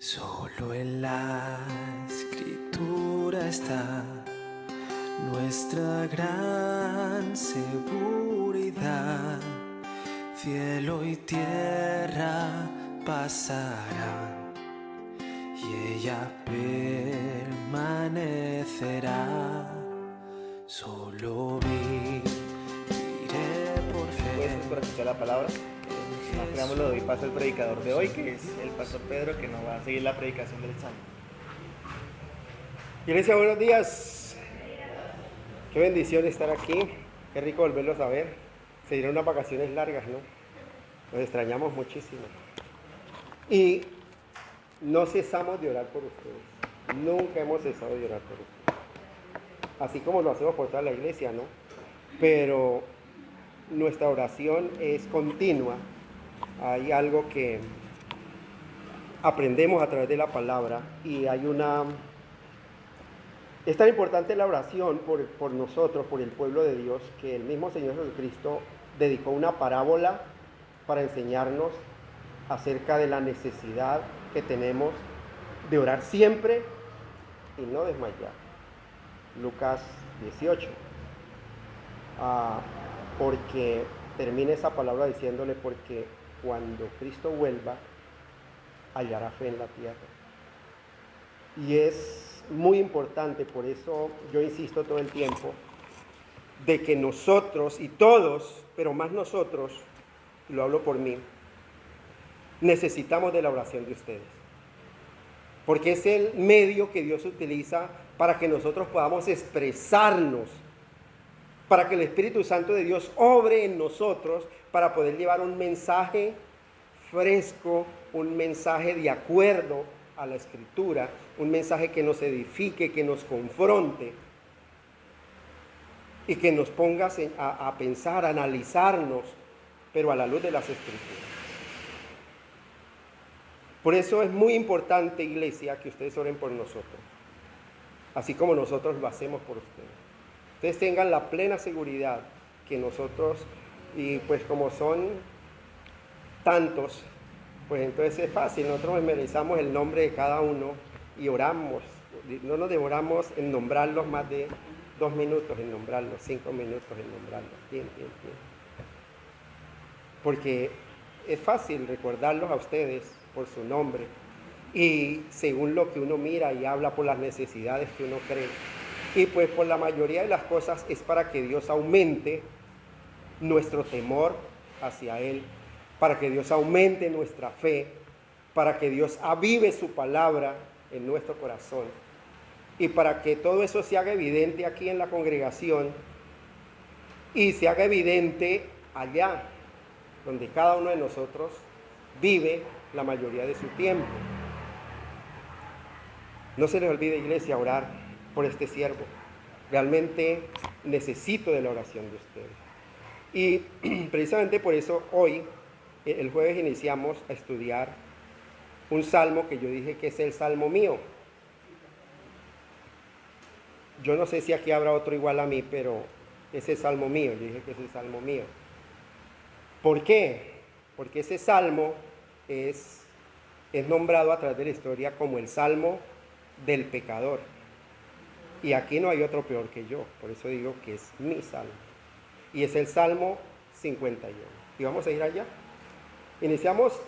Solo en la escritura está nuestra gran seguridad. Cielo y tierra pasarán y ella permanecerá. Solo viviré por fe. Puestos para escuchar la palabra. Más preámbulo, doy paso al predicador de hoy, que es el pastor Pedro, que nos va a seguir la predicación del Salmo. Iglesia, buenos días. Qué bendición estar aquí. Qué rico volverlos a ver. Se dieron unas vacaciones largas, ¿no? Nos extrañamos muchísimo. Y no cesamos de orar por ustedes. Nunca hemos cesado de orar por ustedes. Así como lo hacemos por toda la iglesia, ¿no? Pero nuestra oración es continua. Hay algo que aprendemos a través de la palabra y es tan importante la oración por nosotros, por el pueblo de Dios, que el mismo Señor Jesucristo dedicó una parábola para enseñarnos acerca de la necesidad que tenemos de orar siempre y no desmayar. Lucas 18. Porque termina esa palabra diciéndole, porque cuando Cristo vuelva, hallará fe en la tierra. Y es muy importante, por eso yo insisto todo el tiempo, de que nosotros y todos, pero más nosotros, y lo hablo por mí, necesitamos de la oración de ustedes. Porque es el medio que Dios utiliza para que nosotros podamos expresarnos, para que el Espíritu Santo de Dios obre en nosotros, para poder llevar un mensaje fresco, un mensaje de acuerdo a la Escritura, un mensaje que nos edifique, que nos confronte y que nos ponga a pensar, a analizarnos, pero a la luz de las Escrituras. Por eso es muy importante, iglesia, que ustedes oren por nosotros, así como nosotros lo hacemos por ustedes. Ustedes tengan la plena seguridad que nosotros, y pues como son tantos, pues entonces es fácil, nosotros memorizamos el nombre de cada uno y oramos. No nos demoramos en nombrarlos más de 2 minutos, en nombrarlos, 5 minutos en nombrarlos. Bien. Porque es fácil recordarlos a ustedes por su nombre y según lo que uno mira y habla por las necesidades que uno cree. Y pues por la mayoría de las cosas es para que Dios aumente nuestro temor hacia Él, para que Dios aumente nuestra fe, para que Dios avive su palabra en nuestro corazón y para que todo eso se haga evidente aquí en la congregación y se haga evidente allá, donde cada uno de nosotros vive la mayoría de su tiempo. No se les olvide, iglesia, orar por este siervo. Realmente necesito de la oración de ustedes. Y precisamente por eso hoy, el jueves, iniciamos a estudiar un salmo que yo dije que es el salmo mío. Yo no sé si aquí habrá otro igual a mí, pero ese es el salmo mío. Yo dije que es el salmo mío. ¿Por qué? Porque ese salmo es nombrado a través de la historia como el salmo del pecador. Y aquí no hay otro peor que yo, por eso digo que es mi salmo. Y es el Salmo 51. Y vamos a ir allá. Iniciamos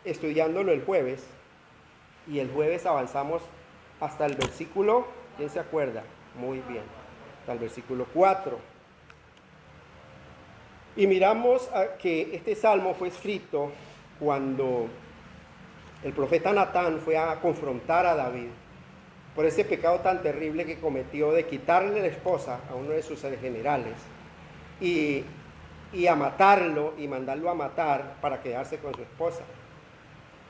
estudiándolo el jueves. Y el jueves avanzamos hasta el versículo, ¿quién se acuerda? Muy bien, hasta el versículo 4. Y miramos que este salmo fue escrito cuando el profeta Natán fue a confrontar a David por ese pecado tan terrible que cometió de quitarle la esposa a uno de sus generales y a matarlo y mandarlo a matar para quedarse con su esposa.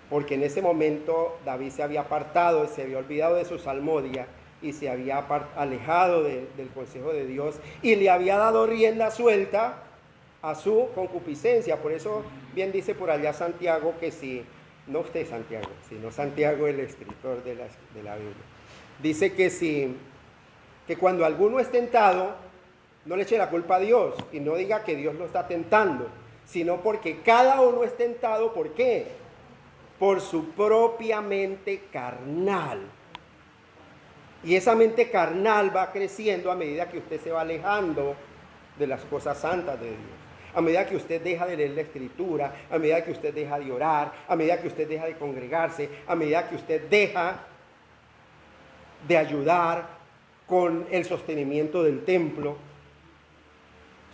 Porque en ese momento David se había apartado, se había olvidado de su salmodia y se había alejado del consejo de Dios y le había dado rienda suelta a su concupiscencia. Por eso bien dice por allá Santiago que si, no usted Santiago, sino Santiago el escritor de la Biblia, dice que cuando alguno es tentado, no le eche la culpa a Dios y no diga que Dios lo está tentando, sino porque cada uno es tentado. ¿Por qué? por su propia mente carnal. Y esa mente carnal va creciendo a medida que usted se va alejando de las cosas santas de Dios. A medida que usted deja de leer la Escritura, a medida que usted deja de orar, a medida que usted deja de congregarse, a medida que usted deja de ayudar con el sostenimiento del templo.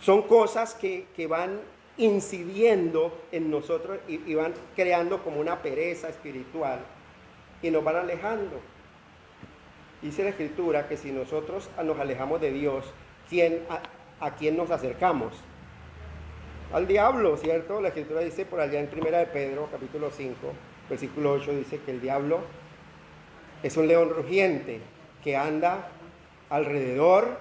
Son cosas que van incidiendo en nosotros y van creando como una pereza espiritual y nos van alejando. Dice la Escritura que si nosotros nos alejamos de Dios, ¿a quién nos acercamos? Al diablo, ¿cierto? La Escritura dice por allá en 1 de Pedro, capítulo 5, versículo 8, dice que el diablo es un león rugiente que anda alrededor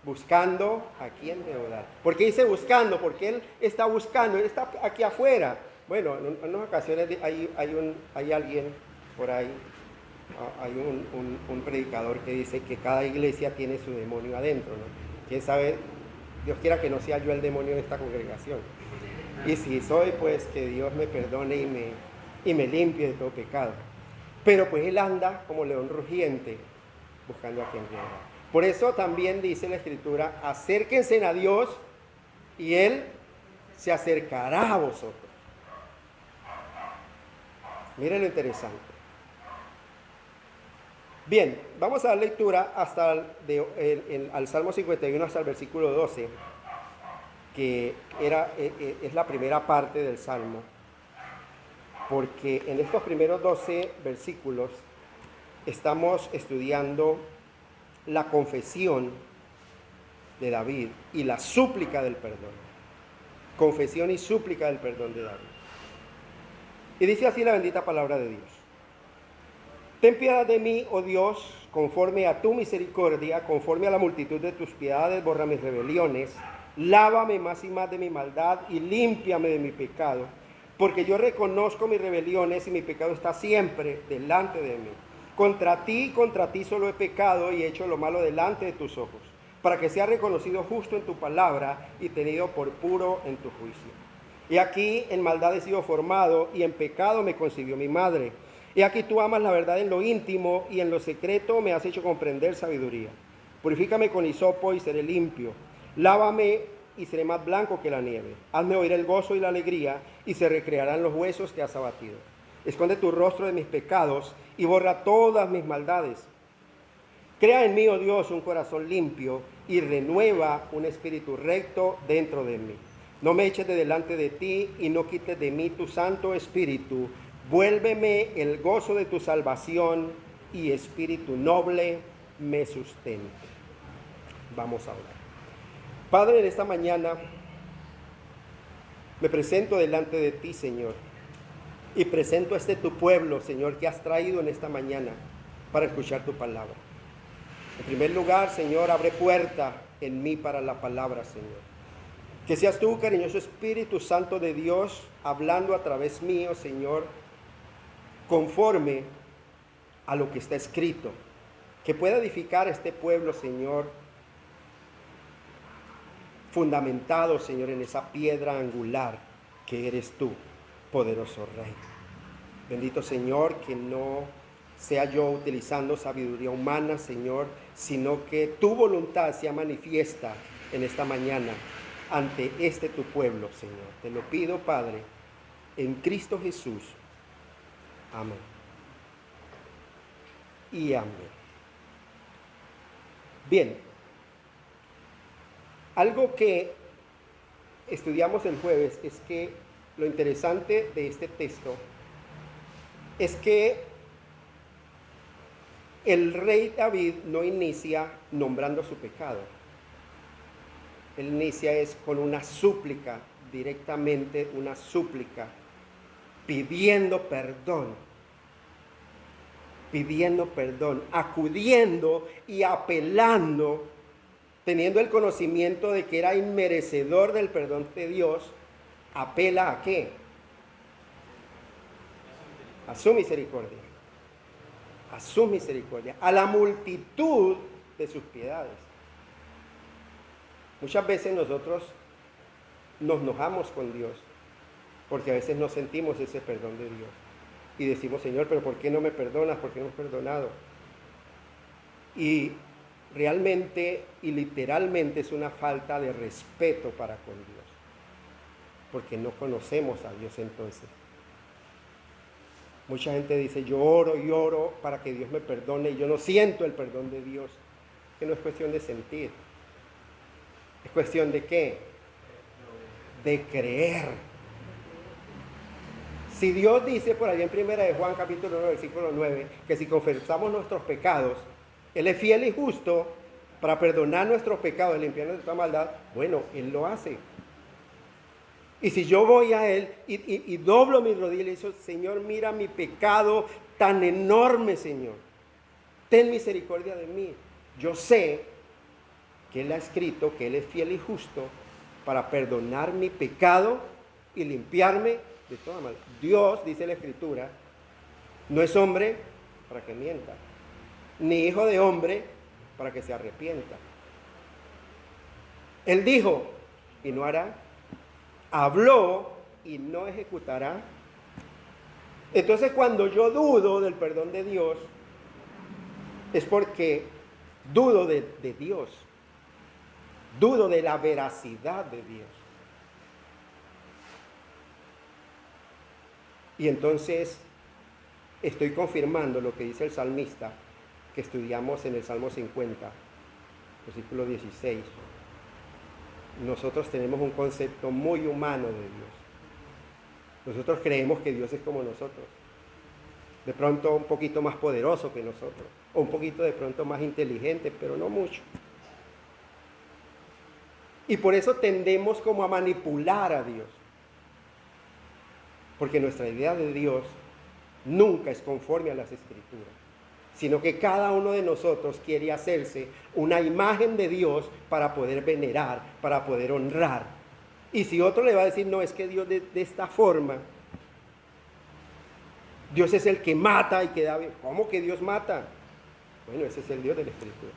buscando a quién devorar. ¿Por qué dice buscando? Porque él está buscando, él está aquí afuera. Bueno, en unas ocasiones hay alguien por ahí, hay un predicador que dice que cada iglesia tiene su demonio adentro, ¿no? ¿Quién sabe? Dios quiera que no sea yo el demonio de esta congregación. Y si soy, pues que Dios me perdone y me limpie de todo pecado. Pero pues él anda como león rugiente buscando a quien devorar. Por eso también dice la Escritura, acérquense a Dios y Él se acercará a vosotros. Miren lo interesante. Bien, vamos a dar lectura hasta al Salmo 51 hasta el versículo 12, que es la primera parte del Salmo. Porque en estos primeros 12 versículos estamos estudiando la confesión de David y la súplica del perdón. Confesión y súplica del perdón de David. Y dice así la bendita palabra de Dios. Ten piedad de mí, oh Dios, conforme a tu misericordia, conforme a la multitud de tus piedades, borra mis rebeliones, lávame más y más de mi maldad y límpiame de mi pecado, porque yo reconozco mis rebeliones y mi pecado está siempre delante de mí. Contra ti solo he pecado y he hecho lo malo delante de tus ojos, para que sea reconocido justo en tu palabra y tenido por puro en tu juicio. Y aquí en maldad he sido formado y en pecado me concibió mi madre. Y aquí tú amas la verdad en lo íntimo y en lo secreto me has hecho comprender sabiduría. Purifícame con hisopo y seré limpio. Lávame y seré más blanco que la nieve. Hazme oír el gozo y la alegría y se recrearán los huesos que has abatido. Esconde tu rostro de mis pecados y borra todas mis maldades. Crea en mí, oh Dios, un corazón limpio y renueva un espíritu recto dentro de mí. No me eches de delante de ti y no quites de mí tu santo espíritu. Vuélveme el gozo de tu salvación y espíritu noble me sustente. Vamos a orar. Padre, en esta mañana me presento delante de ti, Señor, y presento a tu pueblo, Señor, que has traído en esta mañana para escuchar tu palabra. En primer lugar, Señor, abre puerta en mí para la palabra, Señor. Que seas tú, cariñoso Espíritu Santo de Dios, hablando a través mío, Señor, conforme a lo que está escrito. Que pueda edificar este pueblo, Señor, fundamentado, Señor, en esa piedra angular que eres tú, poderoso Rey. Bendito Señor, que no sea yo utilizando sabiduría humana, Señor, sino que tu voluntad sea manifiesta en esta mañana ante tu pueblo, Señor. Te lo pido, Padre, en Cristo Jesús. Amén. Y amén. Bien, algo que estudiamos el jueves es que lo interesante de este texto es que el rey David no inicia nombrando su pecado. Él inicia es con una súplica, directamente una súplica, pidiendo perdón, acudiendo y apelando, teniendo el conocimiento de que era inmerecedor del perdón de Dios. ¿Apela a qué? A su misericordia. A su misericordia, a la multitud de sus piedades. Muchas veces nosotros nos enojamos con Dios porque a veces no sentimos ese perdón de Dios. y decimos, Señor, pero ¿por qué no me perdonas? ¿Por qué no me has perdonado? Y realmente y literalmente es una falta de respeto para con Dios, porque no conocemos a Dios entonces. Mucha gente dice, yo oro y oro para que Dios me perdone y yo no siento el perdón de Dios. Que no es cuestión de sentir. ¿Es cuestión de qué? De creer. Si Dios dice por ahí en 1 de Juan capítulo 9, versículo 9, que si confesamos nuestros pecados, Él es fiel y justo para perdonar nuestros pecados y limpiarnos de toda maldad, bueno, Él lo hace. Y si yo voy a Él y doblo mis rodillas y le digo, Señor, mira mi pecado tan enorme, Señor. Ten misericordia de mí. Yo sé que Él ha escrito que Él es fiel y justo para perdonar mi pecado y limpiarme de toda maldad. Dios, dice la Escritura, no es hombre para que mienta, ni hijo de hombre para que se arrepienta. Él dijo y no hará, habló y no ejecutará. Entonces, cuando yo dudo del perdón de Dios, es porque dudo de Dios, dudo de la veracidad de Dios. Y entonces estoy confirmando lo que dice el salmista que estudiamos en el Salmo 50, versículo 16. Nosotros tenemos un concepto muy humano de Dios. Nosotros creemos que Dios es como nosotros. De pronto un poquito más poderoso que nosotros. O un poquito de pronto más inteligente, pero no mucho. Y por eso tendemos como a manipular a Dios. Porque nuestra idea de Dios nunca es conforme a las Escrituras, sino que cada uno de nosotros quiere hacerse una imagen de Dios para poder venerar, para poder honrar. Y si otro le va a decir, no, es que Dios de esta forma, Dios es el que mata y que da vida. ¿Cómo que Dios mata? Bueno, ese es el Dios de la Escritura.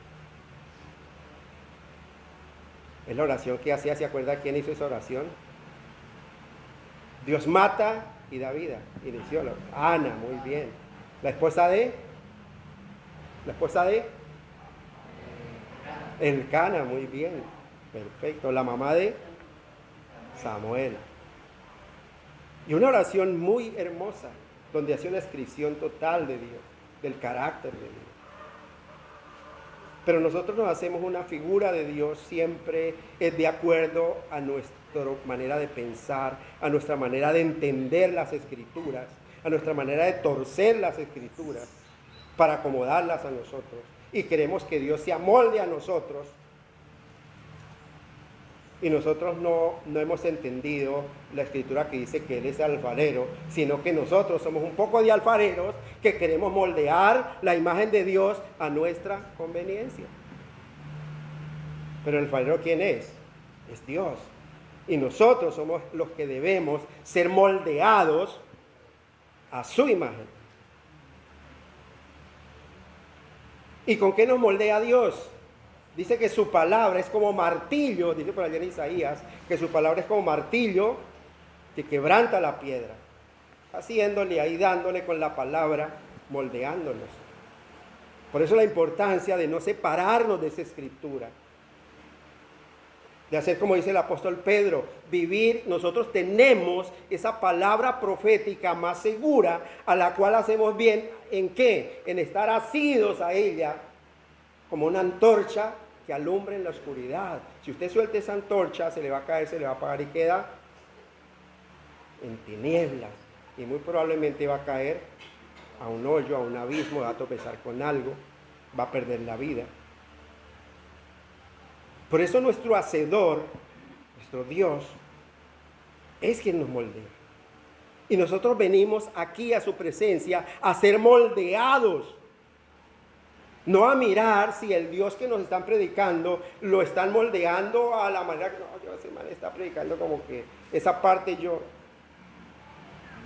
Es la oración que hacía, ¿se acuerda quién hizo esa oración? Dios mata y da vida. Inició Ana, muy bien. La esposa de Elcana, muy bien. Perfecto. La mamá de Samuel. Y una oración muy hermosa, donde hace una descripción total de Dios, del carácter de Dios. Pero nosotros nos hacemos una figura de Dios siempre de acuerdo a nuestra manera de pensar, a nuestra manera de entender las Escrituras, a nuestra manera de torcer las Escrituras para acomodarlas a nosotros. Y queremos que Dios se amolde a nosotros. Y nosotros no hemos entendido la Escritura que dice que Él es alfarero, sino que nosotros somos un poco de alfareros que queremos moldear la imagen de Dios a nuestra conveniencia. Pero el alfarero, ¿quién es? Es Dios. Y nosotros somos los que debemos ser moldeados a su imagen. ¿Y con qué nos moldea Dios? Dice que su palabra es como martillo, dice por allá en Isaías, que su palabra es como martillo que quebranta la piedra, haciéndole ahí, dándole con la palabra, moldeándonos. Por eso la importancia de no separarnos de esa Escritura, de hacer como dice el apóstol Pedro, vivir, nosotros tenemos esa palabra profética más segura, a la cual hacemos bien, ¿en qué? En estar asidos a ella, como una antorcha que alumbra en la oscuridad. Si usted suelta esa antorcha, se le va a caer, se le va a apagar y queda en tinieblas. Y muy probablemente va a caer a un hoyo, a un abismo, va a tropezar con algo, va a perder la vida. Por eso nuestro Hacedor, nuestro Dios, es quien nos moldea. Y nosotros venimos aquí a su presencia a ser moldeados. No a mirar si el Dios que nos están predicando lo están moldeando a la manera que no, ese man está predicando como que esa parte yo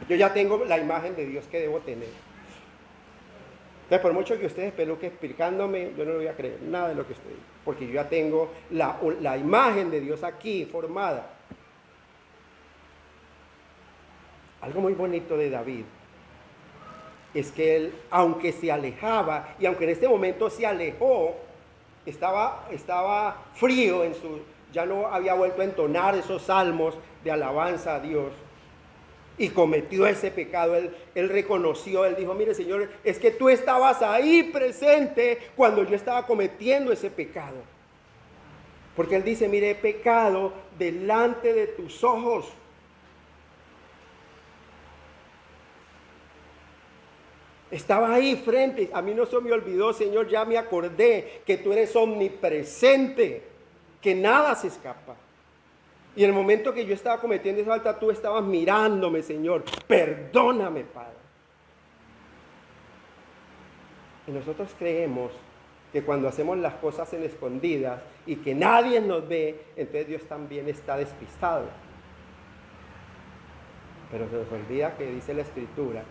ya tengo la imagen de Dios que debo tener. Entonces, por mucho que ustedes peluquen explicándome, yo no le voy a creer nada de lo que usted dice, porque yo ya tengo la imagen de Dios aquí formada. Algo muy bonito de David es que él, aunque se alejaba, y aunque en este momento se alejó, estaba frío ya no había vuelto a entonar esos salmos de alabanza a Dios, y cometió ese pecado. Él reconoció, él dijo, mire Señor, es que tú estabas ahí presente cuando yo estaba cometiendo ese pecado. Porque él dice, mire, he pecado delante de tus ojos. Estaba ahí frente, a mí no se me olvidó, Señor, ya me acordé que tú eres omnipresente, que nada se escapa. Y en el momento que yo estaba cometiendo esa falta, tú estabas mirándome, Señor. Perdóname, Padre. Y nosotros creemos que cuando hacemos las cosas en escondidas y que nadie nos ve, entonces Dios también está despistado. Pero se nos olvida que dice la Escritura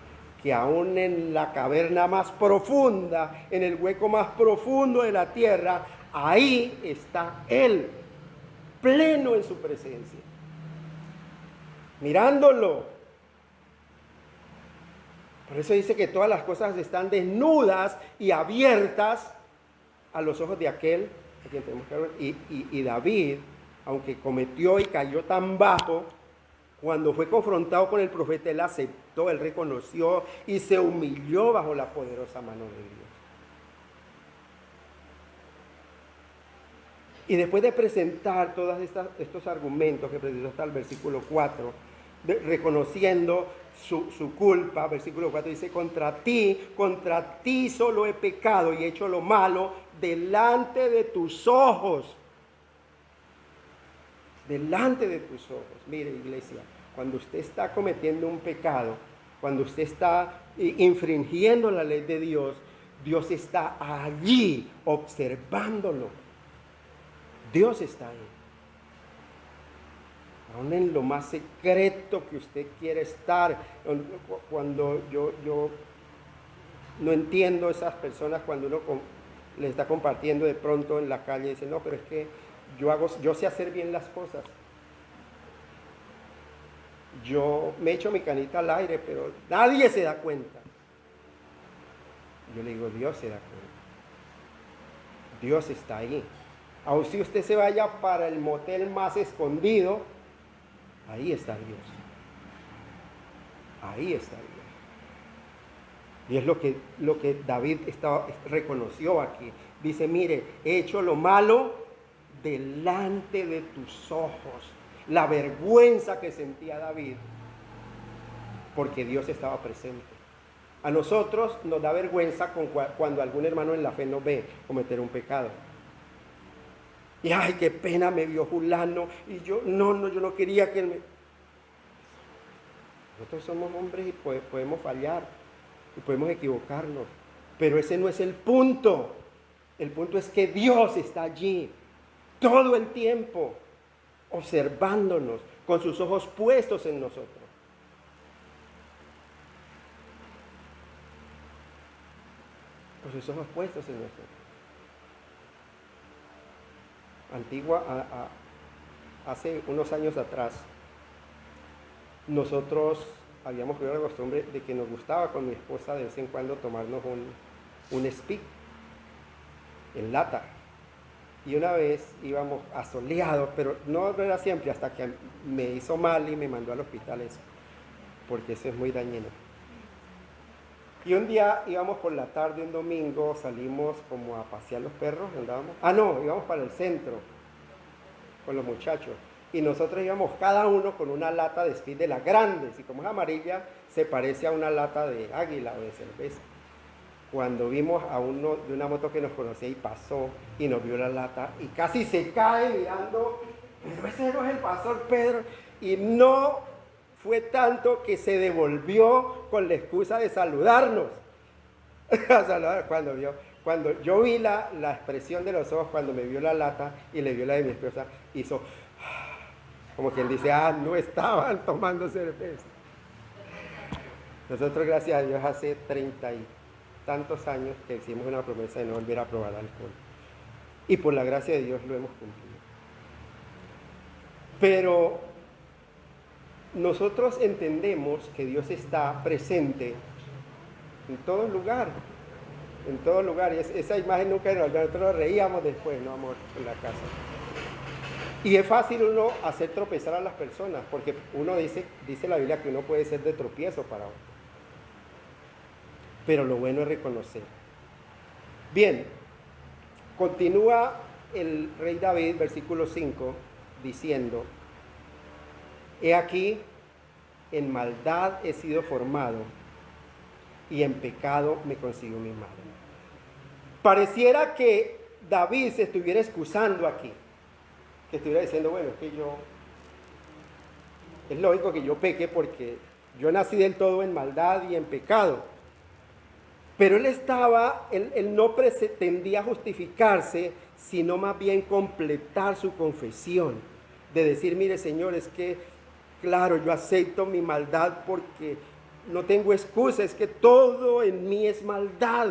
que aún en la caverna más profunda, en el hueco más profundo de la tierra, ahí está Él, pleno en su presencia, mirándolo. Por eso dice que todas las cosas están desnudas y abiertas a los ojos de aquel a quien tenemos que ver. Y David, aunque cometió y cayó tan bajo, cuando fue confrontado con el profeta, él aceptó, él reconoció y se humilló bajo la poderosa mano de Dios. Y después de presentar todos estos argumentos que presentó hasta el versículo 4, reconociendo su culpa, versículo 4 dice, contra ti solo he pecado y he hecho lo malo delante de tus ojos. Delante de tus ojos. Mire, iglesia, cuando usted está cometiendo un pecado, cuando usted está infringiendo la ley de Dios, Dios está allí observándolo. Dios está ahí. Aún en lo más secreto que usted quiere estar. Cuando yo no entiendo esas personas cuando uno le está compartiendo de pronto en la calle y dice, no, pero es que yo sé hacer bien las cosas. Yo me echo mi canita al aire, pero nadie se da cuenta. Yo le digo, Dios se da cuenta. Dios está ahí. Aun si usted se vaya para el motel más escondido, ahí está Dios. Ahí está Dios. Y es lo que David reconoció aquí. Dice, mire, he hecho lo malo delante de tus ojos. La vergüenza que sentía David, porque Dios estaba presente. A nosotros nos da vergüenza cuando algún hermano en la fe nos ve cometer un pecado. Y ay, qué pena me vio fulano, y yo no quería que él me... Nosotros somos hombres y podemos fallar, y podemos equivocarnos, pero ese no es el punto. El punto es que Dios está allí, todo el tiempo, observándonos, con sus ojos puestos en nosotros. Con sus ojos puestos en nosotros. Hace unos años atrás, nosotros habíamos creado la costumbre de que nos gustaba con mi esposa de vez en cuando tomarnos un speak en lata. Y una vez íbamos asoleados, pero no era siempre, hasta que me hizo mal y me mandó al hospital eso, porque eso es muy dañino. Y un día íbamos por la tarde, un domingo, salimos como a pasear los perros, andábamos. Íbamos para el centro con los muchachos. Y nosotros íbamos cada uno con una lata de Speed de las grandes. Y como es amarilla, se parece a una lata de Águila o de cerveza. Cuando vimos a uno de una moto que nos conocía y pasó y nos vio la lata y casi se cae mirando, pero ese no es el pastor Pedro. Y no fue tanto que se devolvió con la excusa de saludarnos. Cuando yo vi la expresión de los ojos cuando me vio la lata y le vio la de mi esposa, hizo como quien dice, no estaban tomando cerveza. Nosotros, gracias a Dios, hace 30 y tantos años que hicimos una promesa de no volver a probar alcohol. Y por la gracia de Dios lo hemos cumplido. Pero nosotros entendemos que Dios está presente En todo lugar. En todo lugar. Y esa imagen nunca nos olvidó. Nosotros nos reíamos después, ¿no, amor? En la casa. Y es fácil uno hacer tropezar a las personas, porque uno dice la Biblia que uno puede ser de tropiezo para otro. Pero lo bueno es reconocer. Bien, continúa el rey David, versículo 5, diciendo: he aquí, en maldad he sido formado, y en pecado me concibió mi madre. Pareciera que David se estuviera excusando aquí, que estuviera diciendo, bueno, es que es lógico que yo peque porque yo nací del todo en maldad y en pecado. Pero él no pretendía justificarse, sino más bien completar su confesión, de decir, mire, Señor, es que, claro, yo acepto mi maldad porque no tengo excusa, es que todo en mí es maldad.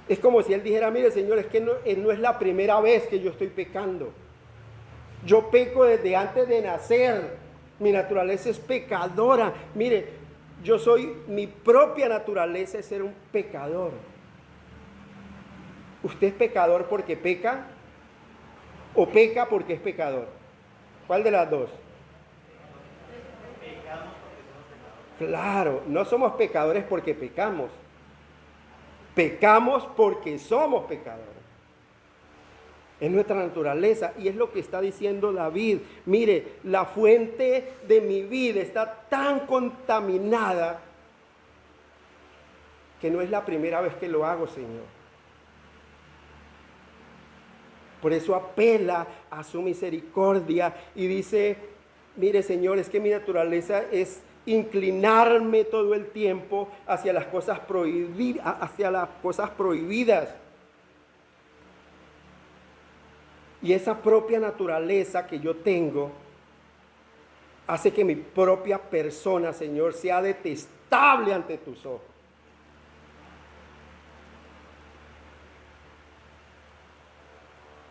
Es como si él dijera, mire, Señor, es que no es la primera vez que yo estoy pecando. Yo peco desde antes de nacer. Mi naturaleza es pecadora. Mire, mi propia naturaleza es ser un pecador. ¿Usted es pecador porque peca? ¿O peca porque es pecador? ¿Cuál de las dos? Claro, no somos pecadores porque pecamos. Pecamos porque somos pecadores. Es nuestra naturaleza y es lo que está diciendo David. Mire, la fuente de mi vida está tan contaminada que no es la primera vez que lo hago, Señor. Por eso apela a su misericordia y dice, mire, Señor, es que mi naturaleza es inclinarme todo el tiempo hacia las cosas prohibidas. Y esa propia naturaleza que yo tengo hace que mi propia persona, Señor, sea detestable ante tus ojos.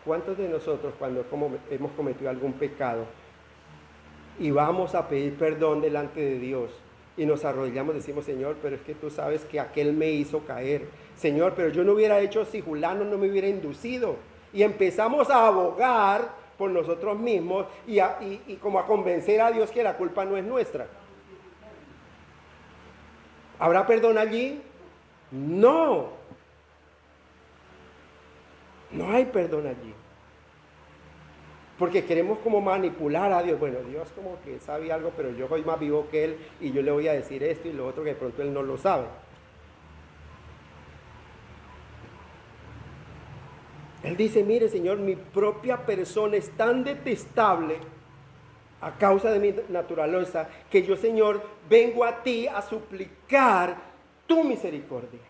¿Cuántos de nosotros cuando hemos cometido algún pecado y vamos a pedir perdón delante de Dios y nos arrodillamos, decimos, Señor, pero es que tú sabes que aquel me hizo caer. Señor, pero yo no hubiera hecho si fulano no me hubiera inducido. Y empezamos a abogar por nosotros mismos y como a convencer a Dios que la culpa no es nuestra. ¿Habrá perdón allí? No. No hay perdón allí. Porque queremos como manipular a Dios. Bueno, Dios como que sabe algo, pero yo soy más vivo que Él y yo le voy a decir esto y lo otro que de pronto Él no lo sabe. Él dice, mire, Señor, mi propia persona es tan detestable a causa de mi naturaleza que yo, Señor, vengo a ti a suplicar tu misericordia.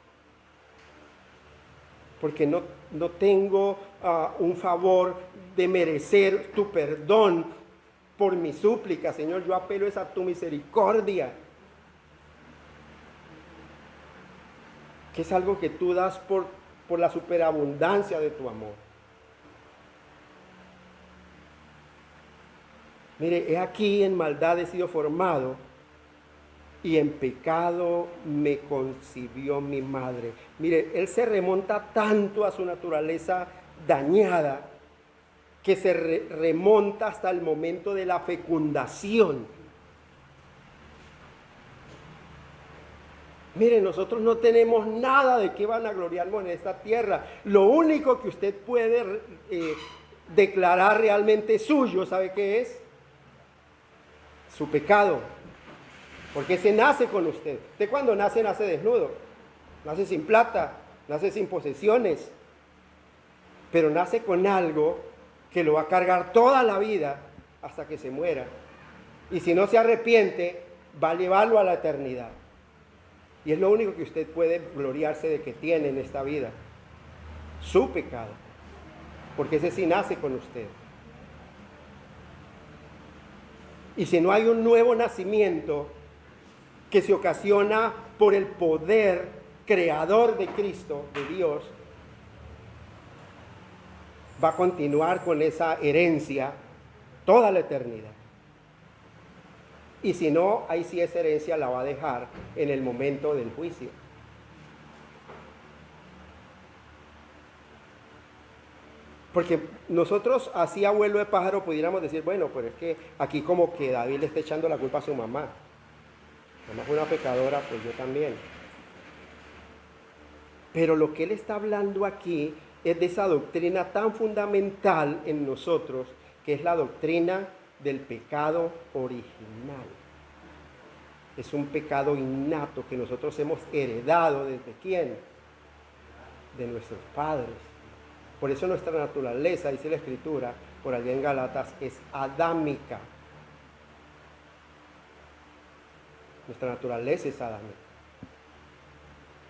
Porque no tengo un favor de merecer tu perdón por mi súplica, Señor. Yo apelo a tu misericordia. Que es algo que tú das por la superabundancia de tu amor. Mire, he aquí en maldad he sido formado y en pecado me concibió mi madre. Mire, él se remonta tanto a su naturaleza dañada que se remonta hasta el momento de la fecundación. Mire, nosotros no tenemos nada de qué vanagloriarnos en esta tierra. Lo único que usted puede declarar realmente suyo, ¿sabe qué es? Su pecado. Porque ese nace con usted. Usted cuando nace desnudo. Nace sin plata, nace sin posesiones. Pero nace con algo que lo va a cargar toda la vida hasta que se muera. Y si no se arrepiente, va a llevarlo a la eternidad. Y es lo único que usted puede gloriarse de que tiene en esta vida. Su pecado. Porque ese sí nace con usted. Y si no hay un nuevo nacimiento que se ocasiona por el poder creador de Cristo, de Dios, va a continuar con esa herencia toda la eternidad. Y si no, ahí sí esa herencia la va a dejar en el momento del juicio. Porque nosotros, así abuelo de pájaro, pudiéramos decir, bueno, pero es que aquí como que David le está echando la culpa a su mamá. Mamá fue una pecadora, pues yo también. Pero lo que él está hablando aquí es de esa doctrina tan fundamental en nosotros, que es la doctrina del pecado original. Es un pecado innato que nosotros hemos heredado ¿desde quién? De nuestros padres. Por eso nuestra naturaleza, dice la Escritura, por allá en Galatas, es adámica. Nuestra naturaleza es adámica.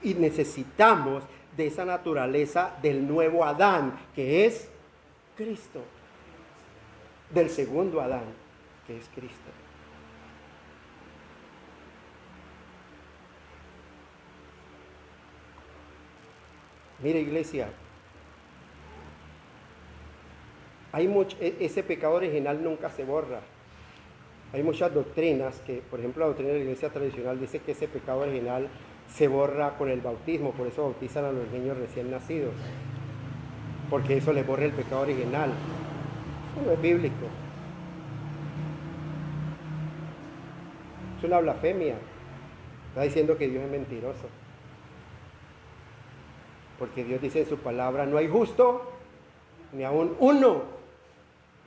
Y necesitamos de esa naturaleza del nuevo Adán, que es Cristo. Del segundo Adán, que es Cristo. Mire, iglesia, ese pecado original nunca se borra. Hay muchas doctrinas que, por ejemplo, la doctrina de la iglesia tradicional dice que ese pecado original se borra con el bautismo, por eso bautizan a los niños recién nacidos, porque eso les borra el pecado original. Eso no es bíblico. Es una blasfemia. Está diciendo que Dios es mentiroso. Porque Dios dice en su palabra, no hay justo, ni aún uno.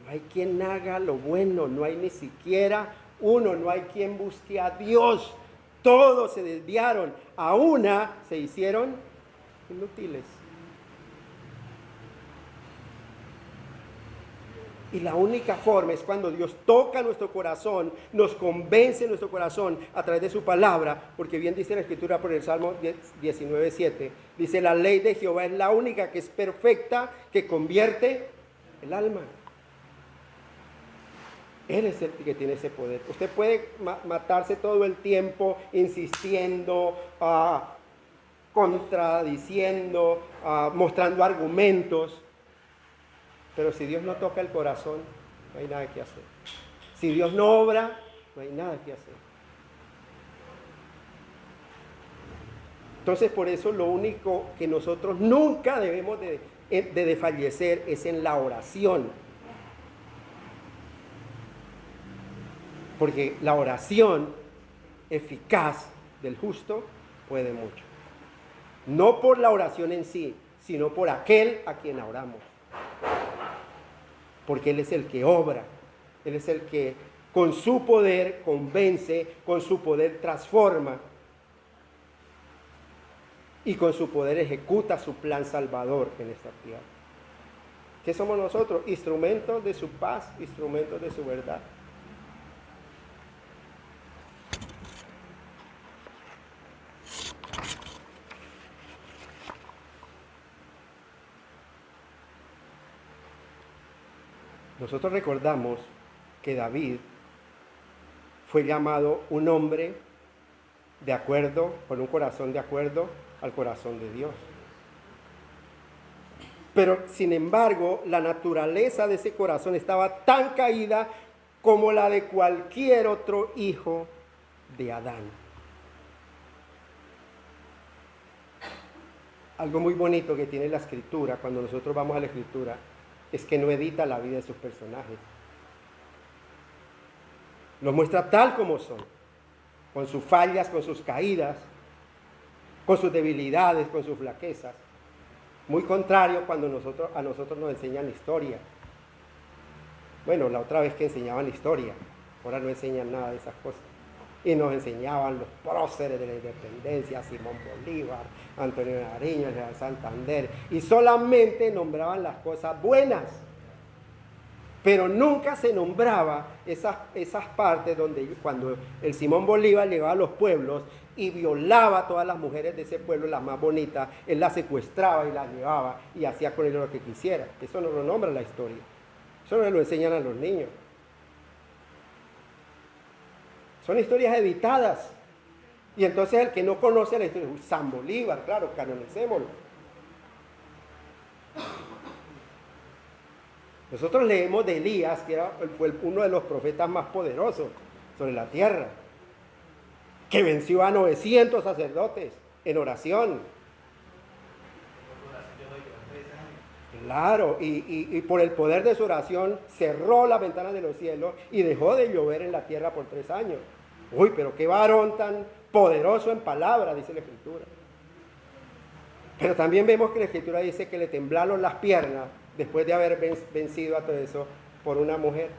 No hay quien haga lo bueno, no hay ni siquiera uno, no hay quien busque a Dios. Todos se desviaron, a una se hicieron inútiles. Y la única forma es cuando Dios toca nuestro corazón, nos convence nuestro corazón a través de su palabra, porque bien dice la Escritura por el Salmo 19:7, dice, la ley de Jehová es la única que es perfecta, que convierte el alma. Él es el que tiene ese poder. Usted puede matarse todo el tiempo insistiendo, contradiciendo, mostrando argumentos. Pero si Dios no toca el corazón, no hay nada que hacer. Si Dios no obra, no hay nada que hacer. Entonces, por eso lo único que nosotros nunca debemos de desfallecer es en la oración. Porque la oración eficaz del justo puede mucho. No por la oración en sí, sino por aquel a quien oramos. Porque Él es el que obra. Él es el que con su poder convence, con su poder transforma. Y con su poder ejecuta su plan salvador en esta tierra. ¿Qué somos nosotros? Instrumentos de su paz, instrumentos de su verdad. Nosotros recordamos que David fue llamado un hombre de acuerdo, con un corazón de acuerdo al corazón de Dios. Pero, sin embargo, la naturaleza de ese corazón estaba tan caída como la de cualquier otro hijo de Adán. Algo muy bonito que tiene la Escritura, cuando nosotros vamos a la Escritura, es que no edita la vida de sus personajes. Los muestra tal como son, con sus fallas, con sus caídas, con sus debilidades, con sus flaquezas. Muy contrario cuando a nosotros nos enseñan historia. Bueno, la otra vez que enseñaban historia, ahora no enseñan nada de esas cosas. Y nos enseñaban los próceres de la independencia, Simón Bolívar, Antonio Nariño, General Santander, y solamente nombraban las cosas buenas, pero nunca se nombraba esas partes donde cuando el Simón Bolívar llegaba a los pueblos y violaba a todas las mujeres de ese pueblo, las más bonitas, él las secuestraba y las llevaba y hacía con ellos lo que quisiera. Eso no lo nombra la historia, eso no lo enseñan a los niños. Son historias editadas. Y entonces el que no conoce la historia, San Bolívar, claro, canonicémoslo. Nosotros leemos de Elías, que fue uno de los profetas más poderosos. sobre la tierra, que venció a 900 sacerdotes en oración. Claro, y por el poder de su oración cerró las ventanas de los cielos y dejó de llover en la tierra por 3 años. Uy, pero qué varón tan poderoso en palabra, dice la Escritura. Pero también vemos que la Escritura dice que le temblaron las piernas después de haber vencido a todo eso por una mujer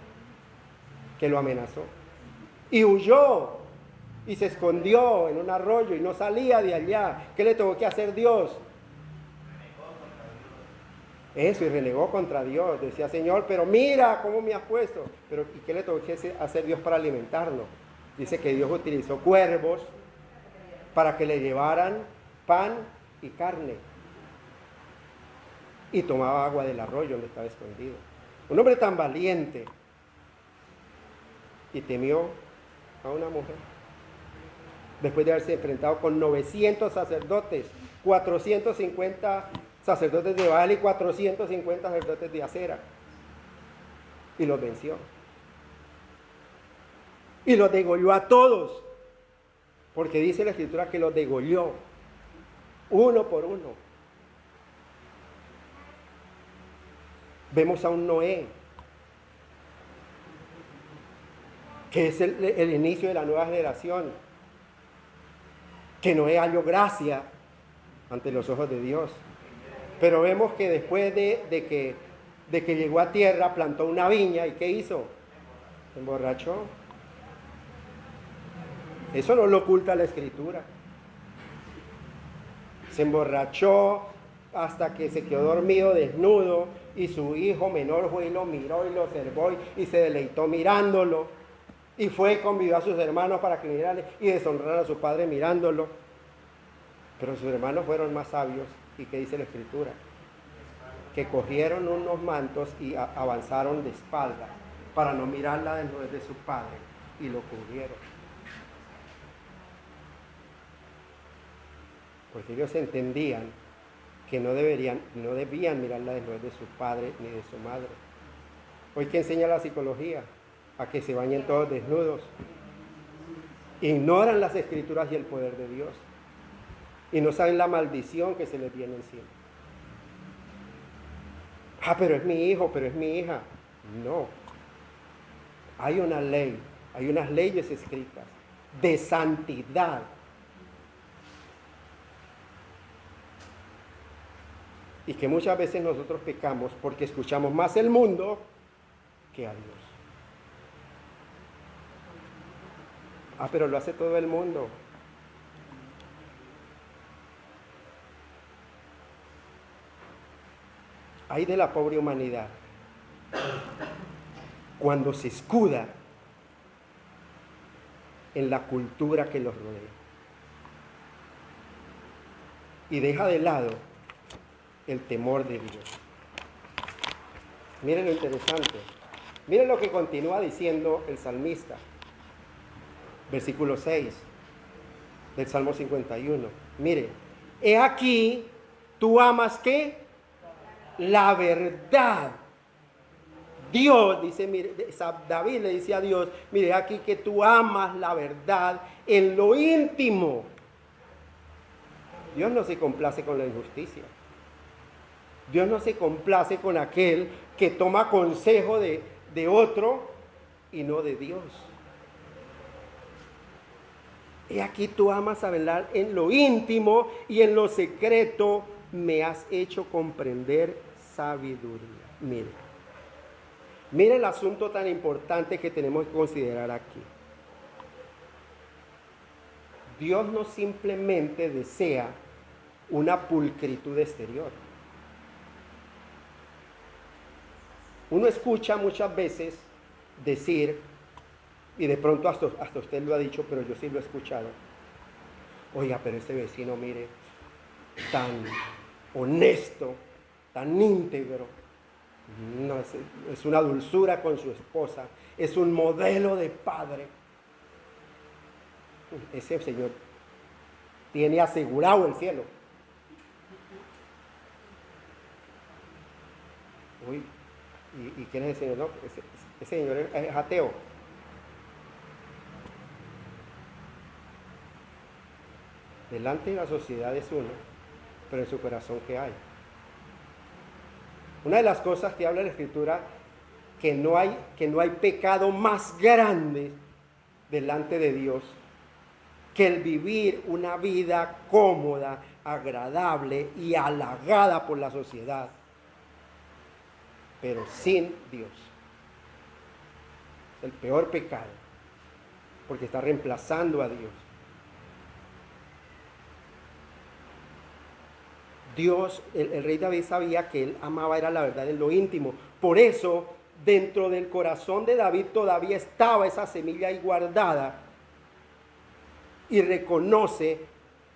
que lo amenazó. Y huyó y se escondió en un arroyo y no salía de allá. ¿Qué le tuvo que hacer Dios? Eso, y renegó contra Dios. Decía, Señor, pero mira cómo me has puesto. Pero ¿y qué le tuvo que hacer Dios para alimentarlo? Dice que Dios utilizó cuervos para que le llevaran pan y carne. Y tomaba agua del arroyo donde estaba escondido. Un hombre tan valiente. Y temió a una mujer. Después de haberse enfrentado con 900 sacerdotes, 450 sacerdotes de Baal y 450 sacerdotes de Acera. Y los venció. Y los degolló a todos. Porque dice la Escritura que los degolló. Uno por uno. Vemos a un Noé. Que es el inicio de la nueva generación. Que Noé halló gracia ante los ojos de Dios. Pero vemos que después de que llegó a tierra, plantó una viña. ¿Y qué hizo? Se emborrachó. Eso no lo oculta la Escritura. Se emborrachó hasta que se quedó dormido, desnudo, y su hijo menor fue y lo miró y lo observó y se deleitó mirándolo. Y fue y convidó a sus hermanos para que miraran y deshonraran a su padre mirándolo. Pero sus hermanos fueron más sabios. ¿Y qué dice la Escritura? Que cogieron unos mantos y avanzaron de espalda para no mirar la desnudez de su padre y lo cubrieron. Porque ellos entendían que no debían mirar la desnudez de su padre ni de su madre. Hoy que enseña la psicología a que se bañen todos desnudos. Ignoran las Escrituras y el poder de Dios. Y no saben la maldición que se les viene encima. Pero es mi hijo, pero es mi hija. No. Hay una ley, hay unas leyes escritas de santidad. Y que muchas veces nosotros pecamos porque escuchamos más el mundo que a Dios. Pero lo hace todo el mundo. Ay de la pobre humanidad cuando se escuda en la cultura que los rodea y deja de lado el temor de Dios. Miren lo interesante. Miren lo que continúa diciendo el salmista. Versículo 6 del Salmo 51. Mire, he aquí, tú amas ¿qué? La verdad. Dios dice, mire, David le dice a Dios, mire aquí que tú amas la verdad en lo íntimo. Dios no se complace con la injusticia. Dios no se complace con aquel que toma consejo de otro y no de Dios. He aquí tú amas a verdad en lo íntimo y en lo secreto me has hecho comprender sabiduría. Mire el asunto tan importante que tenemos que considerar aquí. Dios no simplemente desea una pulcritud exterior. Uno escucha muchas veces decir, y de pronto hasta usted lo ha dicho, pero yo sí lo he escuchado, oiga, pero ese vecino, mire, tan honesto, tan íntegro, no, es una dulzura con su esposa, es un modelo de padre. Ese señor tiene asegurado el cielo. Uy, ¿y quién es ese señor? No, ese señor es ateo. Delante de la sociedad es uno, pero en su corazón, ¿qué hay? Una de las cosas que habla la Escritura, que no hay pecado más grande delante de Dios que el vivir una vida cómoda, agradable y halagada por la sociedad, pero sin Dios. Es el peor pecado, porque está reemplazando a Dios. Dios, el rey David sabía que él amaba era la verdad en lo íntimo. Por eso, dentro del corazón de David todavía estaba esa semilla ahí guardada. Y reconoce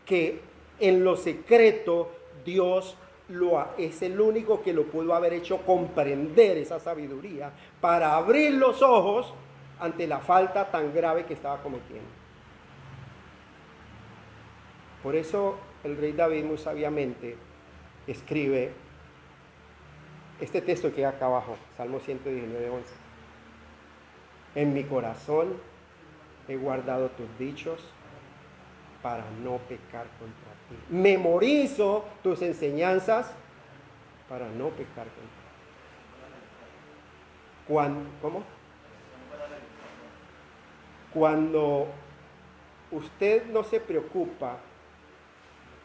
que en lo secreto Dios es el único que lo pudo haber hecho comprender esa sabiduría para abrir los ojos ante la falta tan grave que estaba cometiendo. Por eso el rey David muy sabiamente escribe este texto que hay acá abajo, Salmo 119:11. En mi corazón he guardado tus dichos para no pecar contra ti. Memorizo tus enseñanzas para no pecar contra ti. ¿Cómo? Cuando usted no se preocupa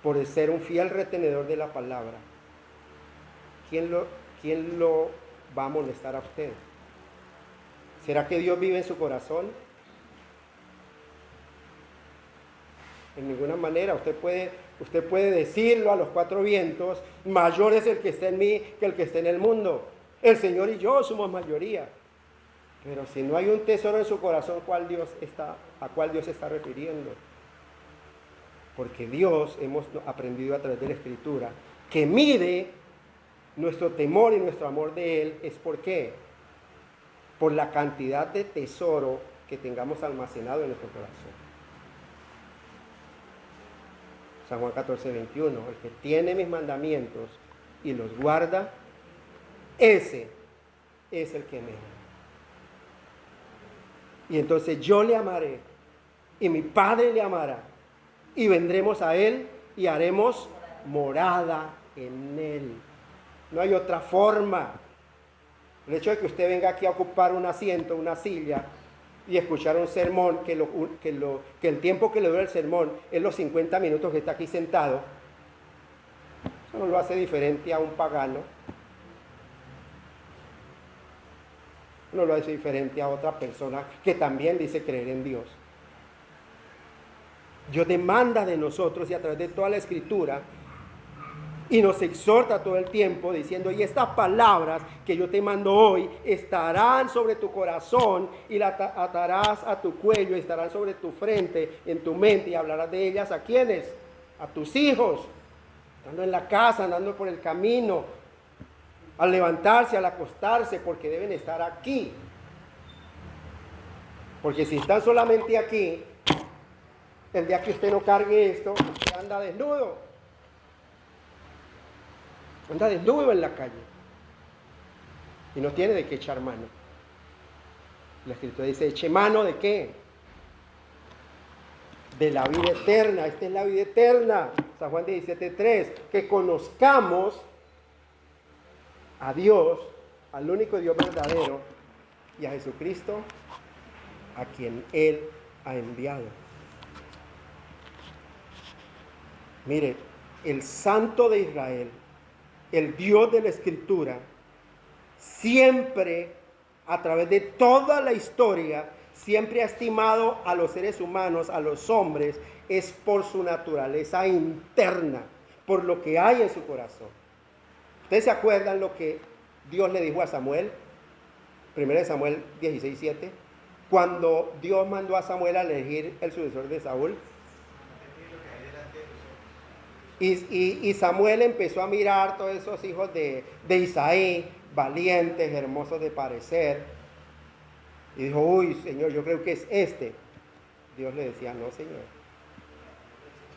por ser un fiel retenedor de la palabra, ¿quién lo va a molestar a usted? ¿Será que Dios vive en su corazón? En ninguna manera. Usted puede decirlo a los cuatro vientos: mayor es el que está en mí que el que está en el mundo. El Señor y yo somos mayoría. Pero si no hay un tesoro en su corazón, ¿a cuál Dios se está refiriendo? Porque Dios, hemos aprendido a través de la Escritura, que mide nuestro temor y nuestro amor de Él. ¿Es por qué? Por la cantidad de tesoro que tengamos almacenado en nuestro corazón. San Juan 14:21, el que tiene mis mandamientos y los guarda, ese es el que me ama. Y entonces yo le amaré, y mi Padre le amará, y vendremos a Él y haremos morada en Él. No hay otra forma. El hecho de que usted venga aquí a ocupar un asiento, una silla, y escuchar un sermón, que el tiempo que le dura el sermón es los 50 minutos que está aquí sentado, eso no lo hace diferente a un pagano, no lo hace diferente a otra persona que también dice creer en Dios. Dios demanda de nosotros, y a través de toda la Escritura, y nos exhorta todo el tiempo diciendo: y estas palabras que yo te mando hoy estarán sobre tu corazón y las atarás a tu cuello, estarán sobre tu frente, en tu mente, y hablarás de ellas ¿a quiénes? A tus hijos, estando en la casa, andando por el camino, al levantarse, al acostarse, porque deben estar aquí. Porque si están solamente aquí, el día que usted no cargue esto, usted anda desnudo. Anda desnudo en la calle y no tiene de qué echar mano. La Escritura dice: eche mano ¿de qué? De la vida eterna. Esta es la vida eterna. San Juan 17:3, que conozcamos a Dios, al único Dios verdadero, y a Jesucristo, a quien Él ha enviado. Mire, el Santo de Israel, el Dios de la Escritura, siempre, a través de toda la historia, siempre ha estimado a los seres humanos, a los hombres, es por su naturaleza interna, por lo que hay en su corazón. ¿Ustedes se acuerdan lo que Dios le dijo a Samuel? 1 Samuel 16:7, cuando Dios mandó a Samuel a elegir el sucesor de Saúl. Y Samuel empezó a mirar todos esos hijos de Isaí, valientes, hermosos de parecer, y dijo: uy, Señor, yo creo que es este. Dios le decía: no, Señor.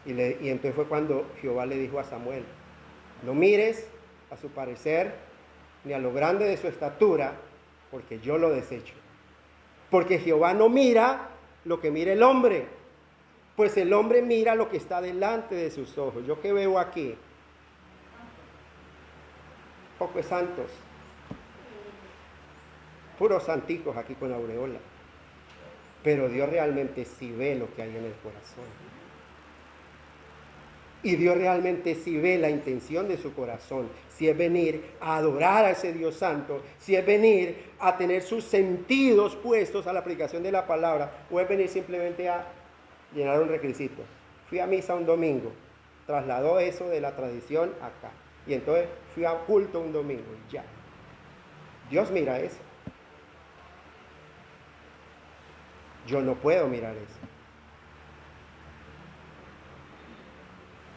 Y entonces fue cuando Jehová le dijo a Samuel: no mires a su parecer ni a lo grande de su estatura, porque yo lo desecho. Porque Jehová no mira lo que mira el hombre, Pues el hombre mira lo que está delante de sus ojos. ¿Yo qué veo aquí? Pocos santos. Puros santicos aquí con aureola. Pero Dios realmente sí ve lo que hay en el corazón. Y Dios realmente sí ve la intención de su corazón. Si es venir a adorar a ese Dios santo, si es venir a tener sus sentidos puestos a la aplicación de la palabra, o es venir simplemente a llenar un requisito. Fui a misa un domingo, trasladó eso de la tradición acá. Y entonces fui a culto un domingo y ya. Dios mira eso. Yo no puedo mirar eso.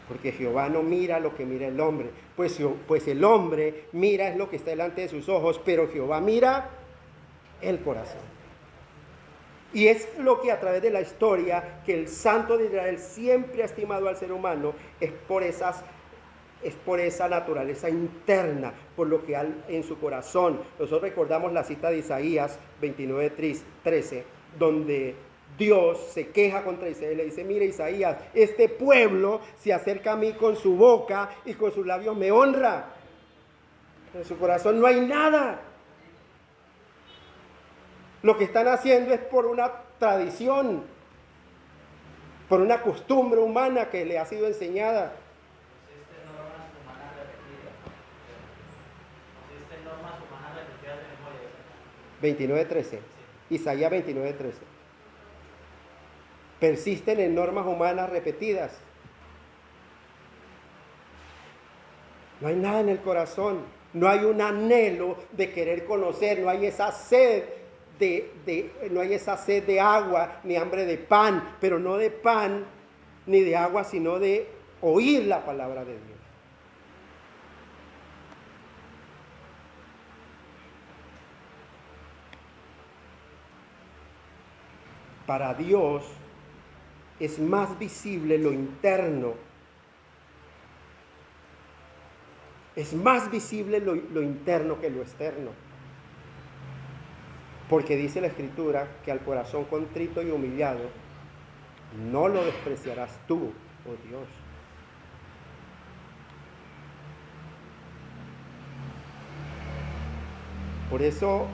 Porque Jehová no mira lo que mira el hombre. Pues el hombre mira es lo que está delante de sus ojos, pero Jehová mira el corazón. Y es lo que a través de la historia, que el Santo de Israel siempre ha estimado al ser humano, es por esa naturaleza interna, por lo que hay en su corazón. Nosotros recordamos la cita de Isaías 29:13, donde Dios se queja contra Isaías y le dice: mire, Isaías, este pueblo se acerca a mí con su boca y con sus labios me honra. En su corazón no hay nada. Lo que están haciendo es por una tradición, por una costumbre humana que le ha sido enseñada. 29:13. Isaías 29:13. Persisten en normas humanas repetidas. No hay nada en el corazón. No hay un anhelo de querer conocer. No hay esa sed no hay esa sed de agua ni hambre de pan, pero no de pan ni de agua, sino de oír la palabra de Dios. Para Dios es más visible lo interno. Es más visible lo interno que lo externo. Porque dice la Escritura que al corazón contrito y humillado no lo despreciarás tú, oh Dios. Por eso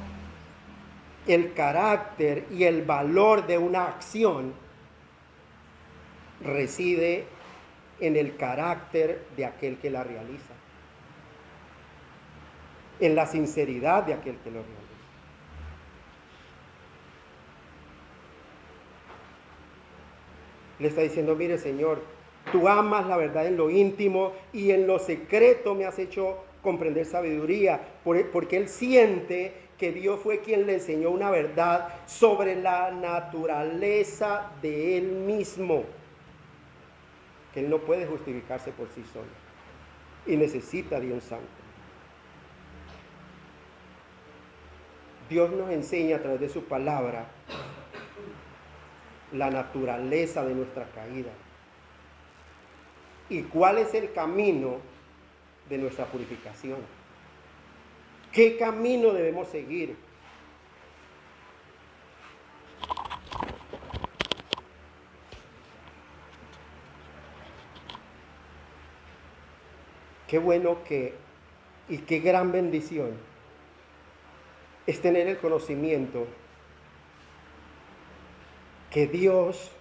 el carácter y el valor de una acción reside en el carácter de aquel que la realiza, en la sinceridad de aquel que lo realiza. Le está diciendo: mire, Señor, tú amas la verdad en lo íntimo y en lo secreto me has hecho comprender sabiduría, porque él siente que Dios fue quien le enseñó una verdad sobre la naturaleza de él mismo, que él no puede justificarse por sí solo y necesita de un santo. Dios nos enseña a través de su palabra la naturaleza de nuestra caída y cuál es el camino de nuestra purificación. ¿Qué camino debemos seguir? Qué bueno y qué gran bendición es tener el conocimiento que Dios,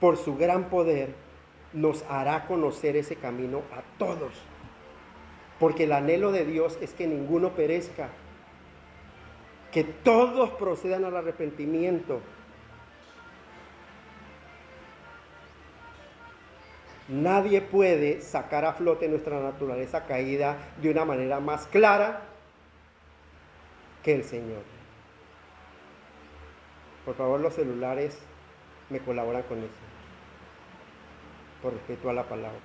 por su gran poder, nos hará conocer ese camino a todos. Porque el anhelo de Dios es que ninguno perezca, que todos procedan al arrepentimiento. Nadie puede sacar a flote nuestra naturaleza caída de una manera más clara que el Señor. Por favor, los celulares me colaboran con eso, por respeto a la palabra.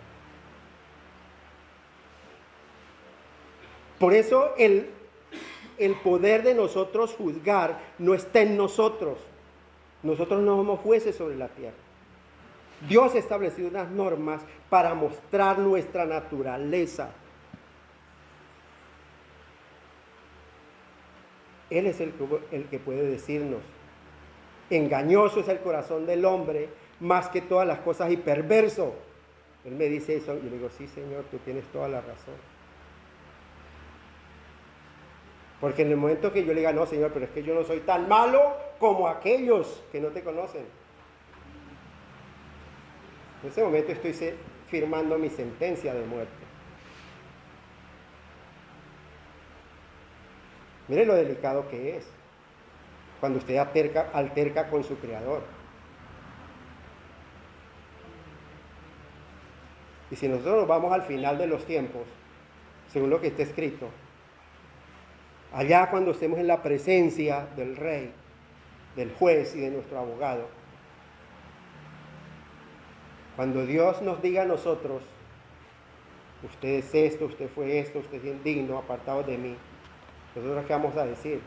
Por eso el poder de nosotros juzgar no está en nosotros. Nosotros no somos jueces sobre la tierra. Dios ha establecido unas normas para mostrar nuestra naturaleza. Él es el que puede decirnos Engañoso es el corazón del hombre, más que todas las cosas, y perverso. Él me dice eso, y yo le digo, sí, Señor, tú tienes toda la razón. Porque en el momento que yo le diga, no, Señor, pero es que yo no soy tan malo como aquellos que no te conocen. En ese momento estoy firmando mi sentencia de muerte. Mire lo delicado que es cuando usted alterca con su Creador. Y si nosotros vamos al final de los tiempos, según lo que está escrito, allá cuando estemos en la presencia del Rey, del juez y de nuestro abogado, cuando Dios nos diga a nosotros, usted es esto, usted fue esto, usted es indigno, apartado de mí, nosotros qué vamos a decir?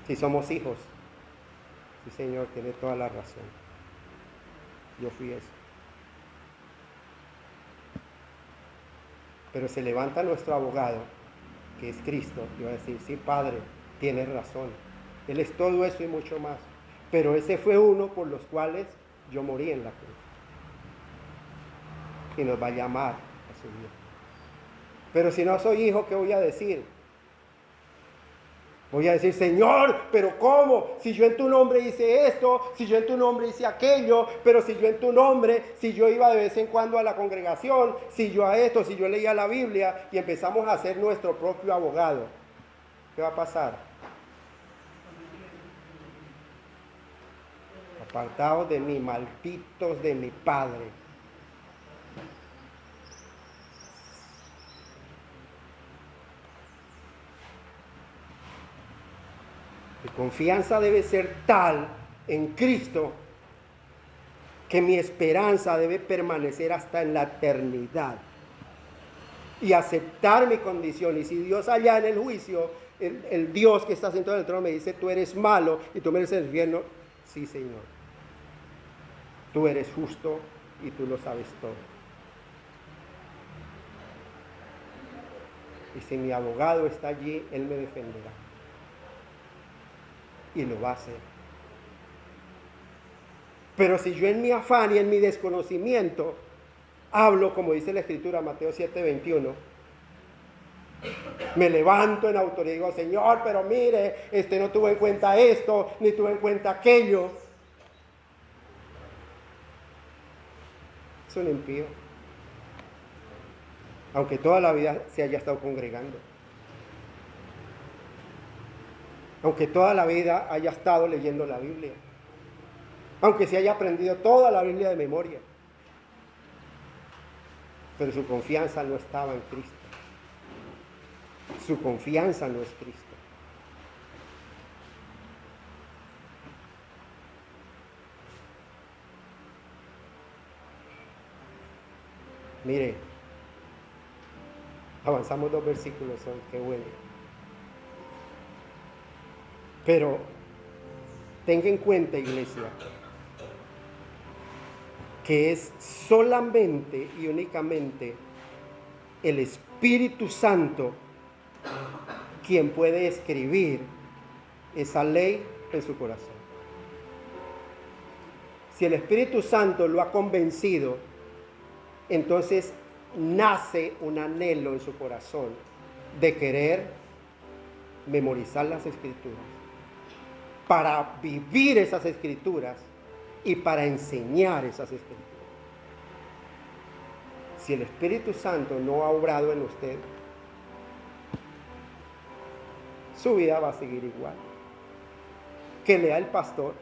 Si somos hijos, sí, Señor, tiene toda la razón, yo fui eso. Pero se levanta nuestro abogado, que es Cristo, y va a decir, sí, Padre, tienes razón, Él es todo eso y mucho más, pero ese fue uno por los cuales yo morí en la cruz, y nos va a llamar a su vida. Pero si no soy hijo, ¿qué voy a decir? Voy a decir, Señor, pero ¿cómo? Si yo en tu nombre hice esto, si yo en tu nombre hice aquello, pero si yo en tu nombre, si yo iba de vez en cuando a la congregación, si yo a esto, si yo leía la Biblia, y empezamos a ser nuestro propio abogado, ¿qué va a pasar? Apartados de mí, malditos de mi Padre. Mi confianza debe ser tal en Cristo que mi esperanza debe permanecer hasta en la eternidad y aceptar mi condición. Y si Dios allá en el juicio, el Dios que está sentado en el trono me dice, tú eres malo y tú mereces el infierno, sí, Señor, tú eres justo y tú lo sabes todo. Y si mi abogado está allí, Él me defenderá. Y lo va a hacer. Pero si yo en mi afán y en mi desconocimiento hablo, como dice la Escritura, Mateo 7:21, me levanto en autoridad y digo, Señor, pero mire, no tuvo en cuenta esto, ni tuvo en cuenta aquello. Es un impío. Aunque toda la vida se haya estado congregando. Aunque toda la vida haya estado leyendo la Biblia. Aunque se haya aprendido toda la Biblia de memoria. Pero su confianza no estaba en Cristo. Su confianza no es Cristo. Mire, avanzamos 2 versículos, qué bueno. Pero tenga en cuenta, iglesia, que es solamente y únicamente el Espíritu Santo quien puede escribir esa ley en su corazón. Si el Espíritu Santo lo ha convencido, entonces nace un anhelo en su corazón de querer memorizar las Escrituras, para vivir esas Escrituras y para enseñar esas Escrituras. Si el Espíritu Santo no ha obrado en usted, su vida va a seguir igual. Que lea el pastor,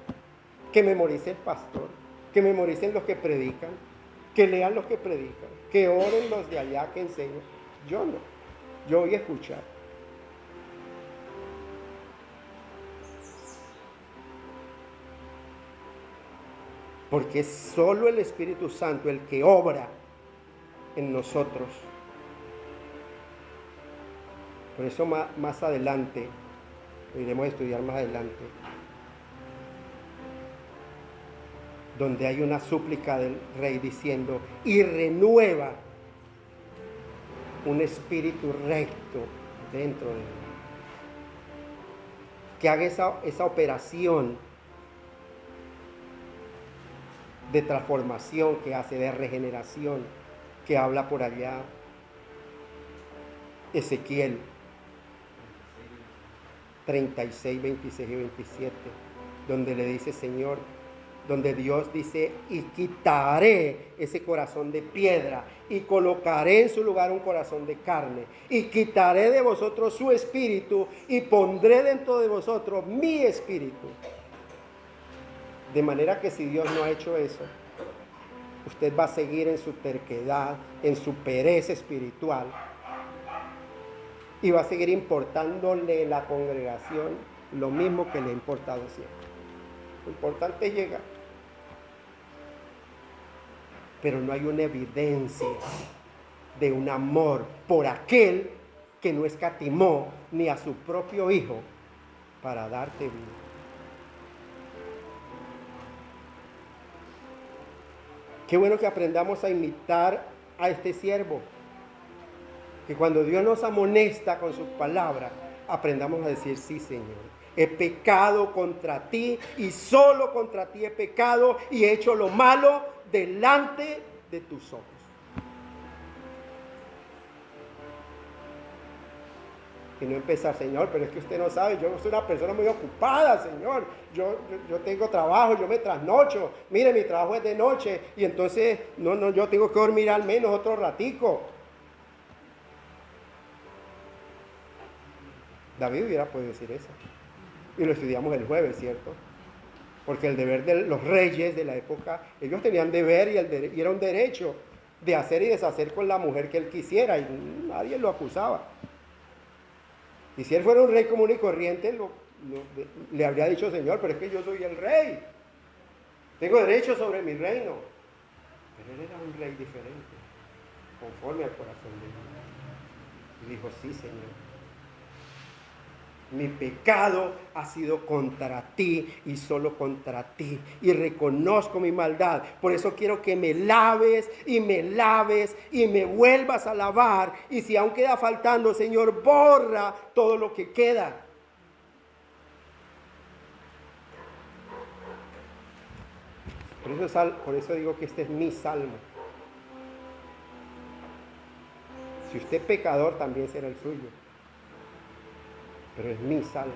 que memorice el pastor, que memoricen los que predican, que lean los que predican, que oren los de allá que enseñan. Yo no, yo voy a escuchar. Porque es solo el Espíritu Santo el que obra en nosotros. Por eso más adelante, lo iremos a estudiar más adelante, donde hay una súplica del Rey diciendo, y renueva un espíritu recto dentro de mí. Que haga esa operación de transformación que hace, de regeneración, que habla por allá Ezequiel 36, 26 y 27, donde le dice Señor, donde Dios dice, y quitaré ese corazón de piedra y colocaré en su lugar un corazón de carne, y quitaré de vosotros su espíritu y pondré dentro de vosotros mi espíritu. De manera que si Dios no ha hecho eso, usted va a seguir en su terquedad, en su pereza espiritual, y va a seguir importándole la congregación lo mismo que le ha importado siempre. Lo importante es llegar, pero no hay una evidencia de un amor por aquel que no escatimó ni a su propio hijo para darte vida. Qué bueno que aprendamos a imitar a este siervo. Que cuando Dios nos amonesta con sus palabras, aprendamos a decir, sí, Señor, he pecado contra ti y solo contra ti he pecado y he hecho lo malo delante de tus ojos. Y no empezar, Señor, pero es que usted no sabe, yo soy una persona muy ocupada, Señor. Yo tengo trabajo, yo me trasnocho. Mire, mi trabajo es de noche y entonces yo tengo que dormir al menos otro ratico. David hubiera podido decir eso. Y lo estudiamos el jueves, ¿cierto? Porque el deber de los reyes de la época, ellos tenían deber y era un derecho de hacer y deshacer con la mujer que él quisiera y nadie lo acusaba. Y si él fuera un rey común y corriente, le habría dicho, Señor, pero es que yo soy el rey. Tengo derecho sobre mi reino. Pero él era un rey diferente, conforme al corazón de Dios. Y dijo, sí, Señor. Mi pecado ha sido contra ti y solo contra ti. Y reconozco mi maldad. Por eso quiero que me laves y me vuelvas a lavar. Y si aún queda faltando, Señor, borra todo lo que queda. Por eso digo que este es mi salmo. Si usted es pecador, también será el suyo. Pero es mi salmo.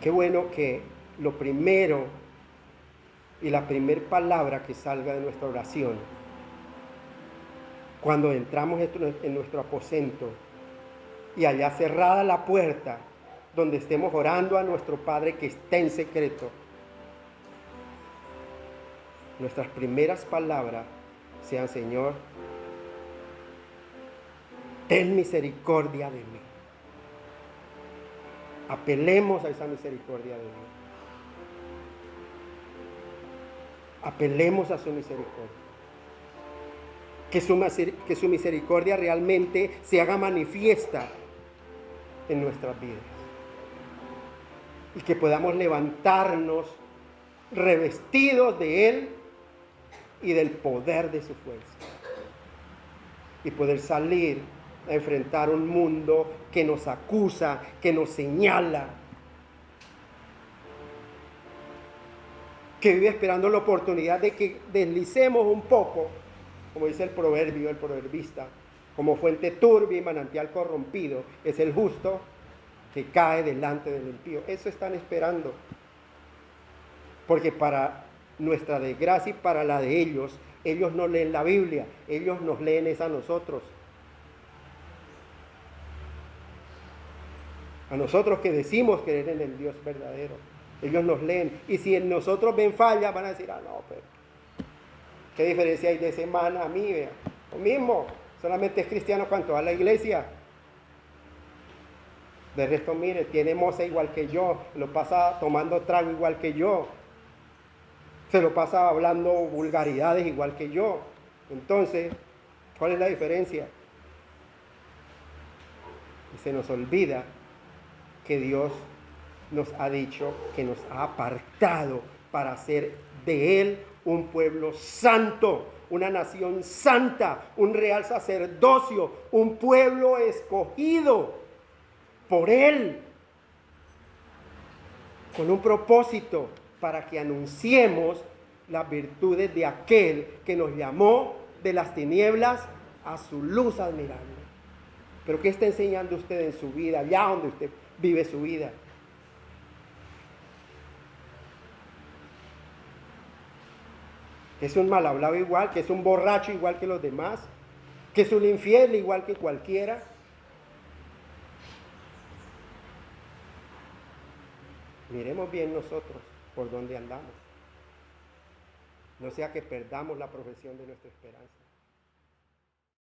Qué bueno que lo primero y la primer palabra que salga de nuestra oración, cuando entramos en nuestro aposento y allá cerrada la puerta, donde estemos orando a nuestro Padre que está en secreto, nuestras primeras palabras sean, Señor, ten misericordia de mí. Apelemos a esa misericordia de Dios. Apelemos a su misericordia. Que su misericordia realmente se haga manifiesta en nuestras vidas. Y que podamos levantarnos revestidos de Él y del poder de su fuerza. Y poder salir a enfrentar un mundo que nos acusa, que nos señala, que vive esperando la oportunidad de que deslicemos un poco, como dice el proverbio, el proverbista, como fuente turbia y manantial corrompido, es el justo que cae delante del impío. Eso están esperando. Porque para nuestra desgracia y para la de ellos no leen la Biblia, ellos nos leen es a nosotros. A nosotros que decimos creer en el Dios verdadero, ellos nos leen. Y si en nosotros ven falla, van a decir, no, pero ¿qué diferencia hay de semana a mí? Vea? Lo mismo, solamente es cristiano cuanto va a la iglesia. De resto, mire, tiene moza igual que yo, lo pasa tomando trago igual que yo, se lo pasa hablando vulgaridades igual que yo. Entonces, ¿cuál es la diferencia? Y se nos olvida que Dios nos ha dicho que nos ha apartado para hacer de Él un pueblo santo, una nación santa, un real sacerdocio, un pueblo escogido. por Él, con un propósito, para que anunciemos las virtudes de aquel que nos llamó de las tinieblas a su luz admirable. Pero ¿qué está enseñando usted en su vida, allá donde usted vive su vida? Que es un mal hablado igual, que es un borracho igual que los demás, que es un infiel igual que cualquiera. Miremos bien nosotros por dónde andamos. No sea que perdamos la profesión de nuestra esperanza.